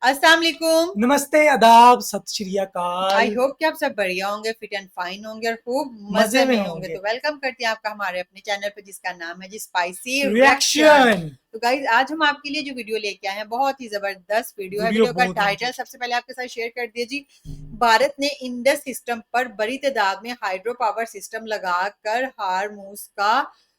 अस्सलाम वालेकुम। नमस्ते, आदाब, सत श्री अकाल। आई होप कि आप सब बढ़िया होंगे, फिट एंड फाइन होंगे और खूब मजे मजे में में होंगे। होंगे। तो वेलकम करते हैं आपका हमारे अपने चैनल पे जिसका नाम है जी स्पाइसी रिएक्शन। रिएक्शन तो गाइज आज हम आपके लिए जो वीडियो लेके आए हैं बहुत ही जबरदस्त वीडियो है। वीडियो वीडियो का बहुत टाइटल सबसे पहले आपके साथ शेयर कर दिए जी। भारत ने इंडस सिस्टम पर बड़ी तादाद में हाइड्रो पावर सिस्टम लगाकर हारमूज का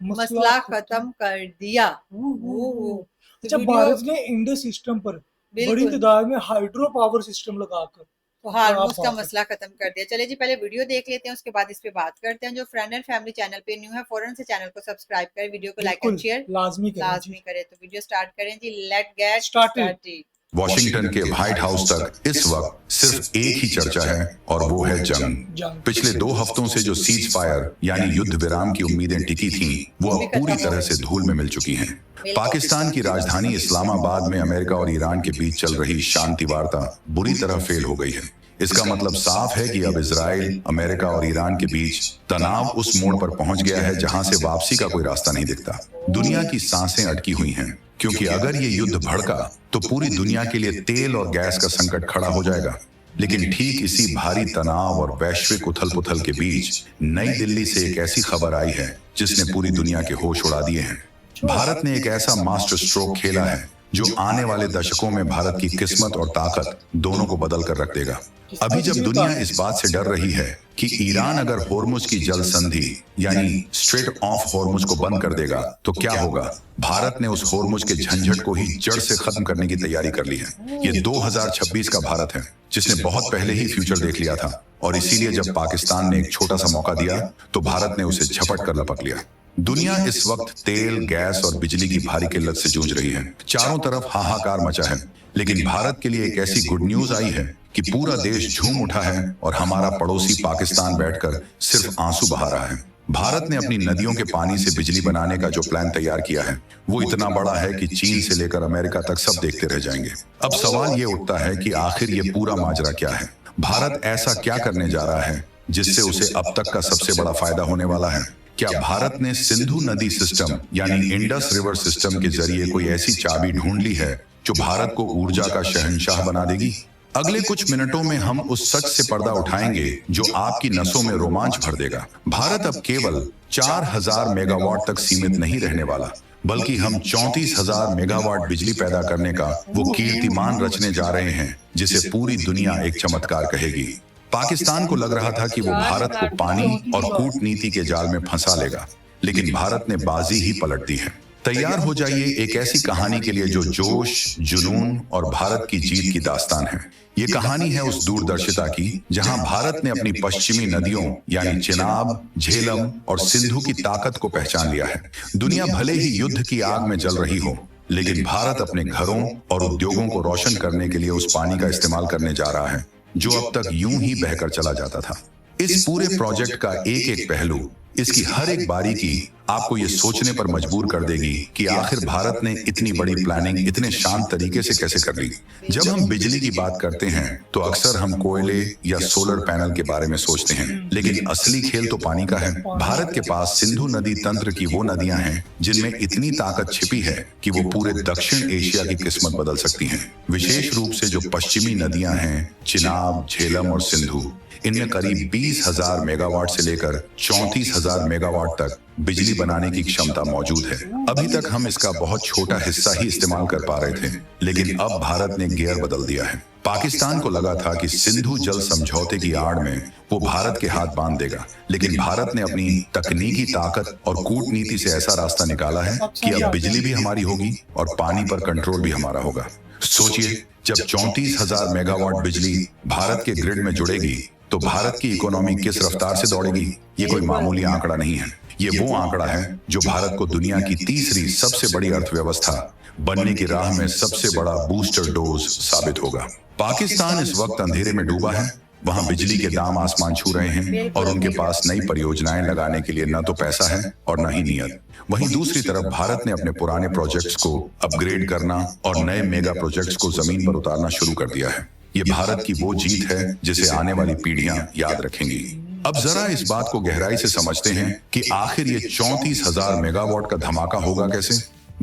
मसला खत्म कर दिया। तो अच्छा, वीडियो भारत ने इंडस सिस्टम पर बड़ी बिल्कुल तादाद में हाइड्रो पावर सिस्टम लगाकर तो क्या हारमोज का बात है। मसला खत्म कर दिया। चले जी पहले वीडियो देख लेते हैं, उसके बाद इस पे बात करते हैं। जो फ्रेंड एंड फैमिली चैनल पे न्यू है फौरन से चैनल को सब्सक्राइब करें, वीडियो को लाइक एंड बिल्कुल शेयर लाजमी करें जी। लाजमी करें। तो वीडियो स्टार्ट करें जी। Let get Started। Started. Washington के व्हाइट हाउस तक इस वक्त सिर्फ एक ही चर्चा है और वो है जंग। पिछले 2 हफ्तों से जो सीज फायर यानी युद्ध विराम की उम्मीदें टिकी थीं, वो अब पूरी तरह से धूल में मिल चुकी हैं। पाकिस्तान की राजधानी इस्लामाबाद में अमेरिका और ईरान के बीच चल रही शांति वार्ता बुरी तरह फेल हो गई है। इसका मतलब साफ है कि अब इजराइल, अमेरिका और ईरान के बीच तनाव उस मोड़ पर पहुंच गया है जहां से वापसी का कोई रास्ता नहीं दिखता। दुनिया की सांसें अटकी हुई हैं, क्योंकि अगर ये युद्ध भड़का तो पूरी दुनिया के लिए तेल और गैस का संकट खड़ा हो जाएगा। लेकिन ठीक इसी भारी तनाव और वैश्विक उथल पुथल के बीच नई दिल्ली से एक ऐसी खबर आई है जिसने पूरी दुनिया के होश उड़ा दिए हैं। भारत ने एक ऐसा मास्टर स्ट्रोक खेला है जो आने वाले दशकों में भारत की किस्मत और ताकत दोनों को बदल कर रख देगा। अभी जब दुनिया इस बात से डर रही है कि ईरान अगर होर्मुज की जल संधि यानी स्ट्रेट ऑफ होर्मुज को बंद कर देगा तो क्या होगा, भारत ने उस होर्मुज के झंझट को ही जड़ से खत्म करने की तैयारी कर ली है। ये 2026 का भारत है जिसने बहुत पहले ही फ्यूचर देख लिया था, और इसीलिए जब पाकिस्तान ने एक छोटा सा मौका दिया तो भारत ने उसे झपट कर लपक लिया। दुनिया इस वक्त तेल, गैस और बिजली की भारी किल्लत से जूझ रही है। चारों तरफ हाहाकार मचा है, लेकिन भारत के लिए एक ऐसी गुड न्यूज आई है कि पूरा देश झूम उठा है और हमारा पड़ोसी पाकिस्तान बैठकर सिर्फ आंसू बहा रहा है। भारत ने अपनी नदियों के पानी से बिजली बनाने का जो प्लान तैयार किया है वो इतना बड़ा है कि चीन से लेकर अमेरिका तक सब देखते रह जाएंगे। अब सवाल ये उठता है कि आखिर ये पूरा माजरा क्या है। भारत ऐसा क्या करने जा रहा है जिससे उसे अब तक का सबसे बड़ा फायदा होने वाला है। क्या भारत ने सिंधु नदी सिस्टम यानी इंडस रिवर सिस्टम के जरिए कोई ऐसी चाबी ढूंढ ली है जो भारत को ऊर्जा का शहंशाह बना देगी? अगले कुछ मिनटों में हम उस सच से पर्दा उठाएंगे जो आपकी नसों में रोमांच भर देगा। भारत अब केवल 4000 मेगावाट तक सीमित नहीं रहने वाला, बल्कि हम 34,000 मेगावाट बिजली पैदा करने का वो कीर्तिमान रचने जा रहे हैं जिसे पूरी दुनिया एक चमत्कार कहेगी। पाकिस्तान को लग रहा था कि वो भारत को पानी और कूटनीति के जाल में फंसा लेगा, लेकिन भारत ने बाजी ही पलट दी है। तैयार हो जाइए एक ऐसी कहानी के लिए जो जोश, जुनून और भारत की जीत की दास्तान है। ये कहानी है उस दूरदर्शिता की जहां भारत ने अपनी पश्चिमी नदियों यानी चिनाब, झेलम और सिंधु की ताकत को पहचान लिया है। दुनिया भले ही युद्ध की आग में जल रही हो, लेकिन भारत अपने घरों और उद्योगों को रोशन करने के लिए उस पानी का इस्तेमाल करने जा रहा है जो अब तक यूं ही बहकर चला जाता था। इस पूरे प्रोजेक्ट का एक एक पहलू, इसकी हर एक बारीकी आपको ये सोचने पर मजबूर कर देगी कि आखिर भारत ने इतनी बड़ी प्लानिंग इतने शांत तरीके से कैसे कर ली। जब हम बिजली की बात करते हैं तो अक्सर हम कोयले या सोलर पैनल के बारे में सोचते हैं, लेकिन असली खेल तो पानी का है। भारत के पास सिंधु नदी तंत्र की वो नदियां हैं जिनमें इतनी ताकत छिपी है कि वो पूरे दक्षिण एशिया की किस्मत बदल सकती हैं। विशेष रूप से जो पश्चिमी नदियां हैं, चिनाब, झेलम और सिंधु, इनमें करीब 20,000 मेगावाट से लेकर 34,000 मेगावाट तक बिजली बनाने की क्षमता मौजूद है। अभी तक हम इसका बहुत छोटा हिस्सा ही इस्तेमाल कर पा रहे थे, लेकिन अब भारत ने गियर बदल दिया है। पाकिस्तान को लगा था कि सिंधु जल समझौते की आड़ में वो भारत के हाथ बांध देगा, लेकिन भारत ने अपनी तकनीकी ताकत और कूटनीति से ऐसा रास्ता निकाला है कि अब बिजली भी हमारी होगी और पानी पर कंट्रोल भी हमारा होगा। सोचिए, जब 34,000 मेगावाट बिजली भारत के ग्रिड में जुड़ेगी तो भारत की इकोनॉमी किस रफ्तार से दौड़ेगी। ये कोई मामूली आंकड़ा नहीं है, ये वो आंकड़ा है जो भारत को दुनिया की तीसरी सबसे बड़ी अर्थव्यवस्था बनने की राह में सबसे बड़ा बूस्टर डोज साबित होगा। पाकिस्तान इस वक्त अंधेरे में डूबा है, वहां बिजली के दाम आसमान छू रहे हैं और उनके पास नई परियोजनाएं लगाने के लिए न तो पैसा है और न ही नियत। वहीं दूसरी तरफ भारत ने अपने पुराने प्रोजेक्ट्स को अपग्रेड करना और नए मेगा प्रोजेक्ट्स को जमीन पर उतारना शुरू कर दिया है। ये भारत की वो जीत है जिसे आने वाली पीढ़ियां याद रखेंगी। अब जरा इस बात को गहराई से समझते हैं कि आखिर ये 34,000 मेगावाट का धमाका होगा कैसे।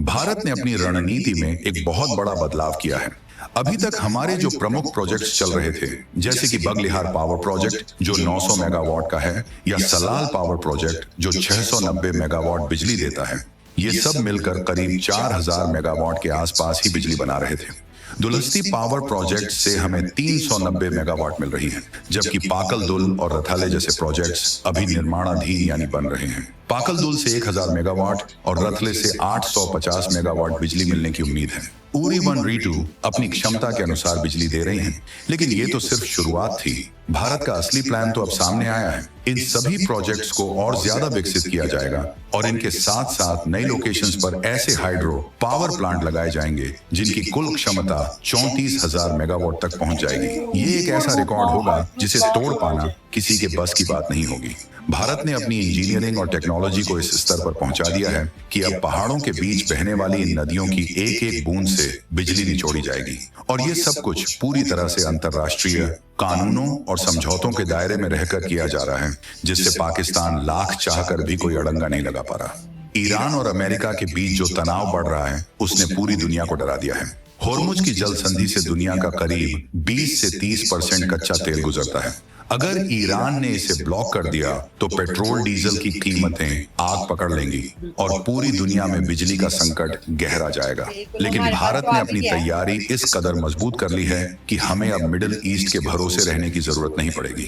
भारत ने अपनी रणनीति में एक बहुत बड़ा बदलाव किया है। अभी तक हमारे जो प्रमुख प्रोजेक्ट्स चल रहे थे, जैसे कि बगलिहार पावर प्रोजेक्ट जो 900 मेगावाट का है, या सलाल पावर प्रोजेक्ट जो 690 मेगावाट बिजली देता है, ये सब मिलकर करीब 4000 मेगावाट के आसपास ही बिजली बना रहे थे। दुलस्ती पावर प्रोजेक्ट से हमें 390 मेगावाट मिल रही है, जबकि पाकल दुल और रथाले जैसे प्रोजेक्ट्स अभी निर्माणाधीन यानी बन रहे हैं। पाकल दुल से 1000 मेगावाट और रथले से 850 मेगावाट बिजली मिलने की उम्मीद है। उरी 1 री 2 अपनी क्षमता के अनुसार बिजली दे रही हैं, लेकिन ये तो सिर्फ शुरुआत थी। भारत का असली प्लान तो अब सामने आया है। इन सभी प्रोजेक्ट्स को और ज्यादा विकसित किया जाएगा और इनके साथ साथ नई लोकेशंस पर ऐसे हाइड्रो पावर प्लांट लगाए जाएंगे जिनकी कुल क्षमता 34,000 मेगावाट तक पहुंच जाएगी। ये एक ऐसा रिकॉर्ड होगा जिसे तोड़ पाना किसी के बस की बात नहीं होगी। भारत ने अपनी इंजीनियरिंग और टेक्नोलॉजी को इस स्तर पर पहुंचा दिया है कि अब पहाड़ों के बीच बहने वाली इन नदियों की एक एक बूंद से बिजली निचोड़ी जाएगी, और ये सब कुछ पूरी तरह से अंतर्राष्ट्रीय कानूनों और समझौतों के दायरे में रहकर किया जा रहा है, जिससे पाकिस्तान लाख चाहकर भी कोई अड़ंगा नहीं लगा पा रहा। ईरान और अमेरिका के बीच जो तनाव बढ़ रहा है, उसने पूरी दुनिया को डरा दिया है। होर्मुज की जल संधि से दुनिया का करीब 20 से 30% कच्चा तेल गुजरता है। अगर ईरान ने इसे ब्लॉक कर दिया तो पेट्रोल डीजल की कीमतें आग पकड़ लेंगी और पूरी दुनिया में बिजली का संकट गहरा जाएगा। लेकिन भारत ने अपनी तैयारी इस कदर मजबूत कर ली है कि हमें अब मिडिल ईस्ट के भरोसे रहने की जरूरत नहीं पड़ेगी।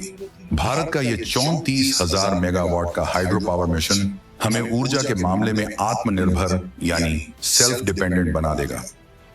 भारत का ये 34,000 मेगावाट का हाइड्रो पावर मिशन हमें ऊर्जा के मामले में आत्मनिर्भर यानी सेल्फ डिपेंडेंट बना देगा।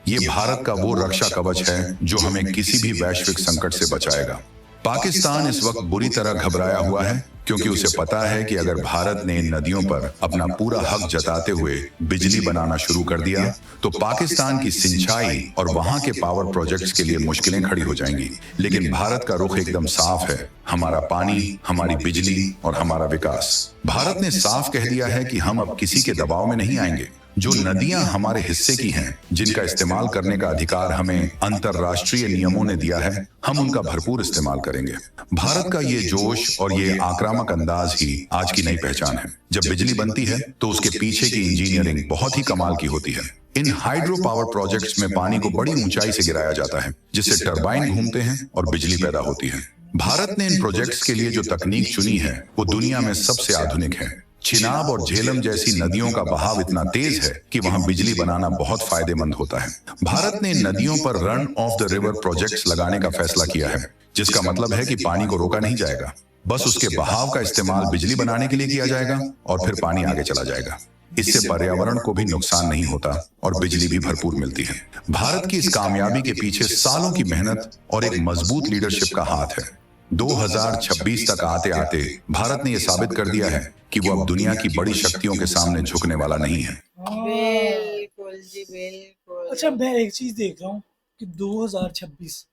ये भारत का वो रक्षा कवच है जो हमें किसी भी वैश्विक संकट से बचाएगा। पाकिस्तान इस वक्त बुरी तरह घबराया हुआ है, क्योंकि उसे पता है कि अगर भारत ने इन नदियों पर अपना पूरा हक जताते हुए बिजली बनाना शुरू कर दिया तो पाकिस्तान की सिंचाई और वहां के पावर प्रोजेक्ट्स के लिए मुश्किलें खड़ी हो जाएंगी। लेकिन भारत का रुख एकदम साफ है, हमारा पानी, हमारी बिजली और हमारा विकास। भारत ने साफ कह दिया है कि हम अब किसी के दबाव में नहीं आएंगे। जो नदियां हमारे हिस्से की हैं, जिनका इस्तेमाल करने का अधिकार हमें अंतर्राष्ट्रीय नियमों ने दिया है, हम उनका भरपूर इस्तेमाल करेंगे। भारत का ये जोश और ये आक्रामक अंदाज ही आज की नई पहचान है। जब बिजली बनती है तो उसके पीछे की इंजीनियरिंग बहुत ही कमाल की होती है। इन हाइड्रो पावर प्रोजेक्ट्स में पानी को बड़ी ऊंचाई से गिराया जाता है, जिससे टरबाइन घूमते हैं और बिजली पैदा होती है। भारत ने इन प्रोजेक्ट्स के लिए जो तकनीक चुनी है वो दुनिया में सबसे आधुनिक है। चिनाब और झेलम जैसी नदियों का बहाव इतना तेज है कि वहां बिजली बनाना बहुत फायदेमंद होता है। भारत ने नदियों पर run of the river projects लगाने का फैसला किया है, जिसका मतलब है कि पानी को रोका नहीं जाएगा, बस उसके बहाव का इस्तेमाल बिजली बनाने के लिए किया जाएगा और फिर पानी आगे चला जाएगा। इससे पर्यावरण को भी नुकसान नहीं होता और बिजली भी भरपूर मिलती है। भारत की इस कामयाबी के पीछे सालों की मेहनत और एक मजबूत लीडरशिप का हाथ है। 2026 तक आते आते भारत ने यह साबित कर दिया है कि वो अब दुनिया की बड़ी शक्तियों के सामने झुकने वाला नहीं है। बिल्कुल जी, बिल्कुल। अच्छा, मैं एक चीज देख रहा हूँ कि 2026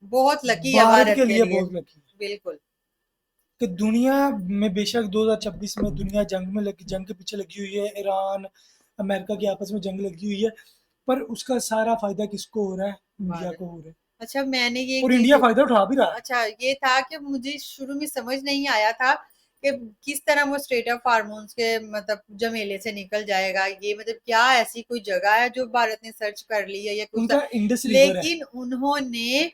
बहुत लकी है भारत भारत के लिए बहुत लकी है बिल्कुल। कि दुनिया में बेशक 2026 में दुनिया जंग के पीछे लगी हुई है, ईरान अमेरिका की आपस में जंग लगी हुई है, पर उसका सारा फायदा किसको हो रहा है? इंडिया को हो रहा है। अच्छा, मैंने ये और इंडिया फायदा उठा भी रहा है। अच्छा, ये था कि मुझे शुरू में समझ नहीं आया था कि किस तरह वो स्ट्रेट ऑफ हार्मोन्स के मतलब जमेले से निकल जाएगा। ये मतलब क्या ऐसी कोई जगह है जो भारत ने सर्च कर ली है या कुछ, उनका इंडस रिवर है। लेकिन उन्होंने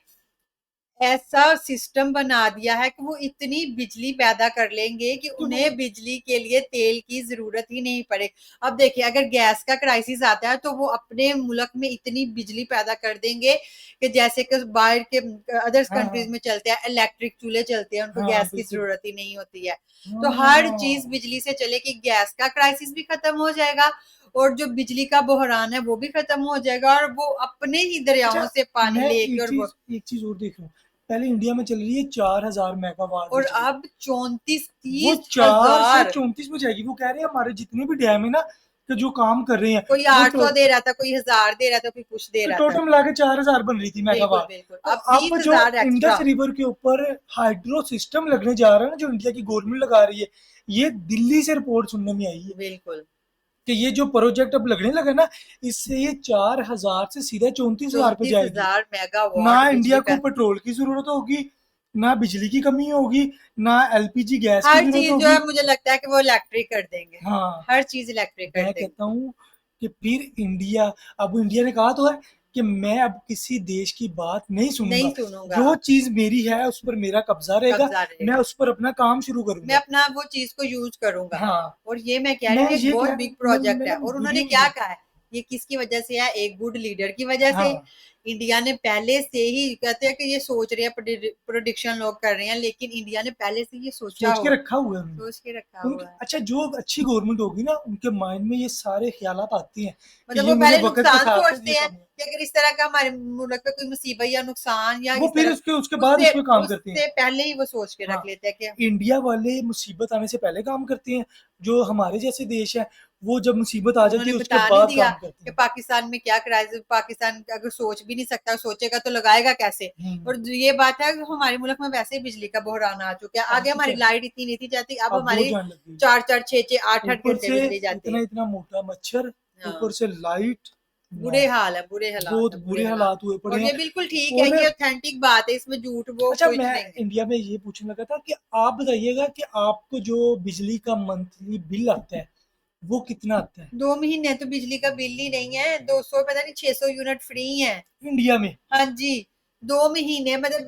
ऐसा सिस्टम बना दिया है कि वो इतनी बिजली पैदा कर लेंगे कि उन्हें बिजली के लिए तेल की जरूरत ही नहीं पड़े। अब देखिए, अगर गैस का क्राइसिस आता है तो वो अपने मुल्क में इतनी बिजली पैदा कर देंगे कि जैसे कि बाहर के अदर्स कंट्रीज में चलते हैं, इलेक्ट्रिक चूल्हे चलते हैं, उनको गैस की जरूरत ही नहीं होती है। तो हर चीज बिजली से चले कि गैस का क्राइसिस भी खत्म हो जाएगा और जो बिजली का बहरान है वो भी खत्म हो जाएगा और वो अपने ही दरियाओं से पानी लेके। और एक चीज और देख रहा हूँ, पहले इंडिया में चल रही है 4000 मेगावाट और अब 34-30 वो 4 से 34 में जाएगी। वो कह रहे हैं हमारे जितने भी डैम है ना, तो जो काम कर रहे हैं, कोई 800 दे रहा था, कोई 1000 दे रहा था, कोई कुछ दे रहा था, टोटल मिला के 4000 बन रही थी मेगावाट। अब जो इंडस रिवर के ऊपर हाइड्रो सिस्टम लगने जा रहा है ना, जो इंडिया की गवर्नमेंट लगा रही है, ये दिल्ली से रिपोर्ट सुनने में आई है बिल्कुल कि ये जो प्रोजेक्ट अब लगने लगा ना, इससे ये 4000 से सीधा 34,000 पे जाएगी। ना इंडिया को पेट्रोल की जरूरत होगी, ना बिजली की कमी होगी, ना एलपीजी गैस की जरूरत होगी। जो है मुझे लगता है कि वो इलेक्ट्रिक कर देंगे। हाँ, हर चीज इलेक्ट्रिक कर देंगे। मैं कहता हूँ कि फिर इंडिया, अब इंडिया ने कहा तो है कि मैं अब किसी देश की बात नहीं नहीं सुनूंगा, सुनूंगा, जो चीज मेरी है उस पर मेरा कब्जा रहेगा, कब्जा रहेगा, मैं उस पर अपना काम शुरू मैं करूंगा। अपना वो चीज को यूज करूंगा। हाँ, और ये मैं कह रही मैं हूँ एक ये बहुत कह बिग प्रोजेक्ट है। मैंने और उन्होंने वीडियो में क्या देखा। कहा है, ये किसकी वजह से है, एक गुड लीडर की वजह से। हाँ, इंडिया ने पहले से ही, कहते हैं कि ये सोच रहे हैं, प्रोडिक्शन लोग कर रहे हैं, लेकिन इंडिया ने पहले से ये सोचा सोच के हुआ, रखा हुआ है उन्होंने। सोच के रखा उनकी हुआ है। अच्छा, जो अच्छी गवर्नमेंट होगी ना, उनके माइंड में ये सारे ख्यालात आते हैं कि मतलब ये वो मुझे पहले वक्त के नुकसान साथ सोचते ये हैं करना है। कि अगर इस तरह का हमारे मुल्क पे कोई मुसीबत या नुकसान या वो इस फिर तरह, उसके बाद उससे उस पे काम करते हैं। उससे पहले ही वो सोच के हाँ, रख लेते हैं कि इंडिया वाले मुसीबत आने से पहले काम करते हैं, जो हमारे जैसे देश है वो जब मुसीबत आ जाती उन्होंने है उसके बता नहीं बाद दिया काम करते कि हैं। पाकिस्तान में क्या क्राइसिस, पाकिस्तान अगर सोच भी नहीं सकता, सोचेगा तो लगाएगा कैसे। और ये बात है कि हमारे मुल्क में वैसे ही बिजली का बहरान आ चुका है। अब आगे तो हमारी क्या, लाइट इतनी नहीं थी जाती, अब अब बहुत हमारी जान लग गई। 4-4 6-6 8-8 ऊपर घंटे से बिजली जाती इतना है। इतना मोटा मच्छर, हाँ, ऊपर से लाइट, बुरे हाल है, बुरे हालात बहुत है, बुरे बुरे हालात। हालात हुए पड़े और हैं। ये बिल्कुल ठीक है, और ये ऑथेंटिक बात है, इसमें झूठ वो अच्छा, कुछ मैं नहीं है। इंडिया में ये पूछने लगा था कि आप बताइएगा कि आपको जो बिजली का मंथली बिल आता है वो कितना आता है 2 महीने तो बिजली का बिल ही नहीं है, 200 पता नहीं 600 यूनिट फ्री है। इंडिया में? हाँ जी, 2 महीने मतलब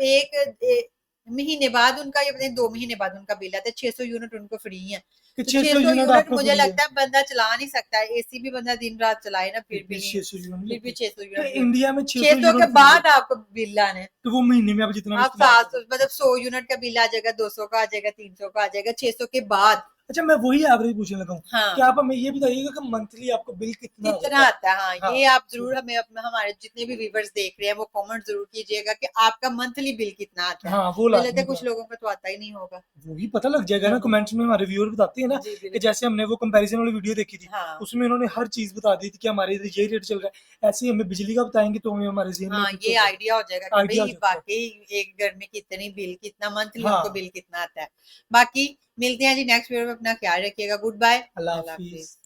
महीने बाद उनका, ये पता नहीं 2 महीने बाद उनका बिल आता है। 600 यूनिट उनको फ्री है। कि तो 600 600 यूनिट यूनिट आपको मुझे फ्री है? लगता है बंदा चला नहीं सकता है, एसी भी बंदा दिन रात चलाए ना, फिर फिर भी भी नहीं, 600 यूनिट फिर भी लगती 600 है। तो यूनिट। इंडिया में 600 600 के यूनिट फ्री है, बाद आपको बिल आने, तो वो महीने में आप जितना भी आप इस्तेमाल 700 करें। मतलब 100 यूनिट का बिल आ जाएगा, 200 का आ जाएगा, 300 का आ जाएगा, 600 के बाद। अच्छा, मैं वही एवरेज पूछने लगा हूँ हाँ, कि आप हमें ये बताइएगा कि मंथली आपको बिल कितना आ कितना जाता है? आता है। हाँ, हाँ, ये आप जरूर हमें अपना, हमारे जितने भी व्यूवर्स देख रहे हैं वो कमेंट जरूर कीजिएगा कि आपका मंथली बिल कितना आता है। हाँ, वो मुझे लगता है लाजमी कुछ बात। लोगों को तो आता ही नहीं होगा। वो भी पता लग जाएगा ना, हाँ, कमेंट्स में हमारे व्यूअर बताते हैं ना जी कि बिल्कुल। जैसे हमने वो कंपैरिजन वाली वीडियो देखी थी, हाँ, उसमें इन्होंने हर चीज बता दी थी कि हमारे इधर ये रेट चल रहा है। ऐसे ही हमें बिजली का बताएंगे तो हमें हमारे ज़हन में हाँ, फिक्स हो ये जाएगा, आइडिया हो जाएगा कि आइडिया हो भाई जाता है। वाकई एक घर में कितनी बिल, कितना मंथली उनको हाँ, बिल कितना आता है। बाकी मिलते हैं जी नेक्स्ट वीडियो में, अपना ख्याल रखिएगा। गुड बाय, अल्लाह अल्लाह हाफिज। हाफिज।